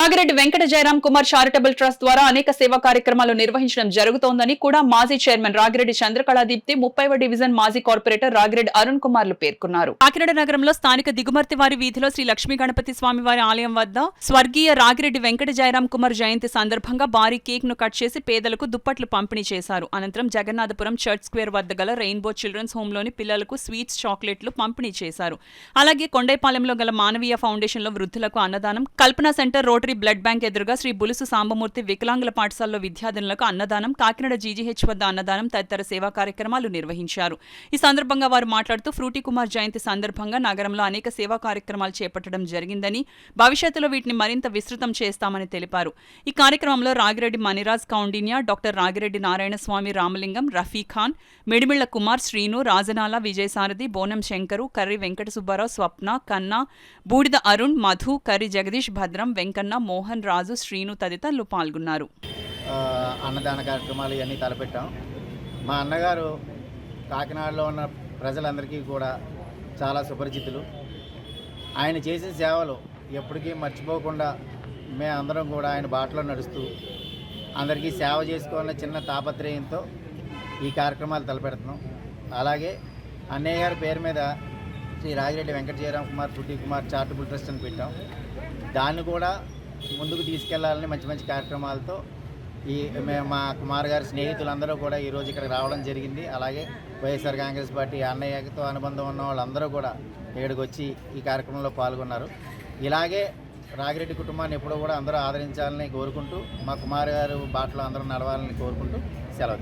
Ragi Reddy Venkata Jayaram Kumar charitable trust ద్వారా అనేక సేవా కార్యక్రమాలు నిర్వహించడం జరుగుతోందని కూడా మాజీ చైర్మన్ రాగిరెడ్డి చంద్రకళాదీప్తి 30వ డివిజన్ మాజీ కార్పొరేటర్ రాగిరెడ్డి అరుణ్ కుమార్లు పేర్కొన్నారు. కాకినాడ నగరంలో స్థానిక దిగుమర్తివారి వీధిలో శ్రీ లక్ష్మీ గణపతి స్వామివారి ఆలయం వద్ద స్వర్గీయ రాగిరెడ్డి వెంకట జయరాం కుమార్ జయంతి సందర్భంగా భారీ కేక్ ను కట్ చేసి పేదలకు దుప్పట్లు పంపిణీ చేశారు. అనంతరం జగన్నాథపురం చర్చ్ స్క్వేర్ వద్ద గల రెయిన్బో చిల్డ్రన్స్ హోమ్ లోని పిల్లలకు స్వీట్స్, చాక్లెట్లు పంపిణీ చేశారు. అలాగే కొండైపాలెంలో గల మానవీయ ఫౌండేషన్ లో వృద్ధులకు అన్నదానం, కల్పన సెంటర్ రోటరీ బ్లడ్ బ్యాంక్ ఎదురుగా శ్రీ బులుసు సాంబమూర్తి వికలాంగుల పాఠశాలలో విద్యార్థినులకు అన్నదానం, కాకినాడ జీజీహెచ్ వద్ద అన్నదానం తదితర సేవా కార్యక్రమాలు నిర్వహించారు. ఈ సందర్భంగా వారు మాట్లాడుతూ ఫ్రూటీ కుమార్ జయంతి సందర్భంగా నగరంలో అనేక సేవా కార్యక్రమాలు చేపట్టడం జరిగిందని, భవిష్యత్తులో వీటిని మరింత విస్తృతం చేస్తామని తెలిపారు. ఈ కార్యక్రమంలో రాగిరెడ్డి మణిరాజ్ కౌండిన్య, డాక్టర్ రాగిరెడ్డి నారాయణ స్వామి, రామలింగం, రఫీఖాన్, మిడిమిళ్ల కుమార్, శ్రీను, రాజనాల, విజయసారథి, బోనం శంకరు, కర్రి వెంకట సుబ్బారావు, స్వప్న, కన్నా, బూడిద అరుణ్, మధు, కర్రి జగదీష్, భద్రం, వెంకన్న, మోహన్, రాజు, శ్రీను తదితరులు పాల్గొన్నారు. అన్నదాన కార్యక్రమాలు ఇవన్నీ తలపెట్టాం. మా అన్నగారు కాకినాడలో ఉన్న ప్రజలందరికీ కూడా చాలా సుపరిచితులు. ఆయన చేసే సేవలు ఎప్పటికీ మర్చిపోకుండా మేమందరం కూడా ఆయన బాటలో నడుస్తూ అందరికీ సేవ చేసుకోవాలన్న చిన్న తాపత్రయంతో ఈ కార్యక్రమాలు తలపెడుతున్నాం. అలాగే అన్నయ్య గారి పేరు మీద శ్రీ రాగిరెడ్డి వెంకట జయరాం కుమార్ ఫ్రూటీ కుమార్ చారిటబుల్ ట్రస్ట్ అని పెట్టాం. దాన్ని కూడా ముందుకు తీసుకెళ్లాలని మంచి మంచి కార్యక్రమాలతో మా కుమార్ గారి స్నేహితులందరూ కూడా ఈరోజు ఇక్కడికి రావడం జరిగింది. అలాగే వైఎస్ఆర్ కాంగ్రెస్ పార్టీ అన్నయ్యతో అనుబంధం ఉన్న వాళ్ళందరూ కూడా ఇక్కడికి వచ్చి ఈ కార్యక్రమంలో పాల్గొన్నారు. ఇలాగే రాగిరెడ్డి కుటుంబాన్ని ఎప్పుడూ కూడా అందరూ ఆదరించాలని కోరుకుంటూ, మా కుమార్ గారు బాటలో అందరూ నడవాలని కోరుకుంటూ సెలవు.